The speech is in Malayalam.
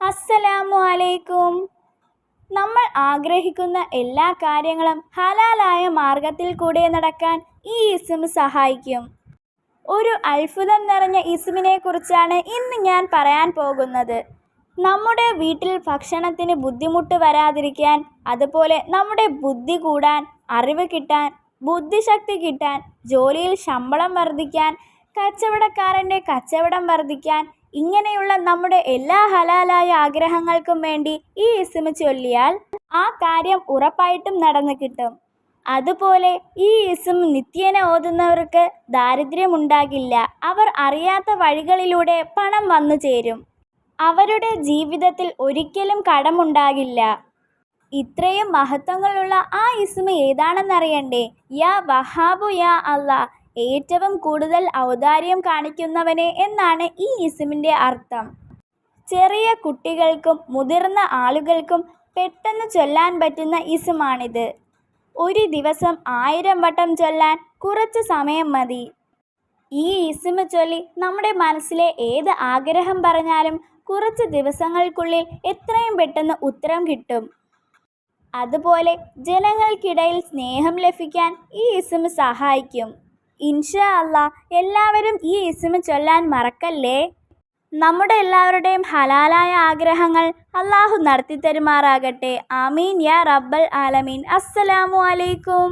അസ്സലാമു അലൈക്കും. നമ്മൾ ആഗ്രഹിക്കുന്ന എല്ലാ കാര്യങ്ങളും ഹലാലായ മാർഗത്തിൽ കൂടെ നടക്കാൻ ഈ ഇസ്മ സഹായിക്കും. ഒരു അത്ഭുതം നിറഞ്ഞ ഇസ്മിനെ കുറിച്ചാണ് ഇന്ന് ഞാൻ പറയാൻ പോകുന്നത്. നമ്മുടെ വീട്ടിൽ ഭക്ഷണത്തിന് ബുദ്ധിമുട്ട് വരാതിരിക്കാൻ, അതുപോലെ നമ്മുടെ ബുദ്ധി കൂടാൻ, അറിവ് കിട്ടാൻ, ബുദ്ധിശക്തി കിട്ടാൻ, ജോലിയിൽ ശമ്പളം വർദ്ധിക്കാൻ, കച്ചവടക്കാരൻ്റെ കച്ചവടം വർദ്ധിക്കാൻ, ഇങ്ങനെയുള്ള നമ്മുടെ എല്ലാ ഹലാലായ ആഗ്രഹങ്ങൾക്കും വേണ്ടി ഈ ഇസ്മ ചൊല്ലിയാൽ ആ കാര്യം ഉറപ്പായിട്ടും നടന്നു കിട്ടും. അതുപോലെ ഈ ഇസ്മ നിത്യേന ഓതുന്നവർക്ക് ദാരിദ്ര്യമുണ്ടാകില്ല. അവർ അറിയാത്ത വഴികളിലൂടെ പണം വന്നു ചേരും. അവരുടെ ജീവിതത്തിൽ ഒരിക്കലും കടമുണ്ടാകില്ല. ഇത്രയും മഹത്വങ്ങളുള്ള ആ ഇസ്മ ഏതാണെന്നറിയണ്ടേ? യാ വഹാബു യാ അല്ലാ, ഏറ്റവും കൂടുതൽ ഔദാര്യം കാണിക്കുന്നവനെ എന്നാണ് ഈ ഇസ്മിൻ്റെ അർത്ഥം. ചെറിയ കുട്ടികൾക്കും മുതിർന്ന ആളുകൾക്കും പെട്ടെന്ന് ചൊല്ലാൻ പറ്റുന്ന ഇസ്മാണിത്. ഒരു ദിവസം 1000 വട്ടം ചൊല്ലാൻ കുറച്ച് സമയം മതി. ഈ ഇസ്മ ചൊല്ലി നമ്മുടെ മനസ്സിലെ ഏത് ആഗ്രഹം പറഞ്ഞാലും കുറച്ച് ദിവസങ്ങൾക്കുള്ളിൽ എത്രയും പെട്ടെന്ന് ഉത്തരം കിട്ടും. അതുപോലെ ജനങ്ങൾക്കിടയിൽ സ്നേഹം ലഭിക്കാൻ ഈ ഇസ്മ സഹായിക്കും. ഇൻഷാ അല്ലാ, എല്ലാവരും ഈ ഇസ്മ ചൊല്ലാൻ മറക്കല്ലേ. നമ്മുടെ എല്ലാവരുടെയും ഹലാലായ ആഗ്രഹങ്ങൾ അല്ലാഹു നടത്തി തരുമാറാകട്ടെ. ആമീൻ യാ റബ്ബൽ ആലമീൻ. അസ്സലാമു അലൈക്കും.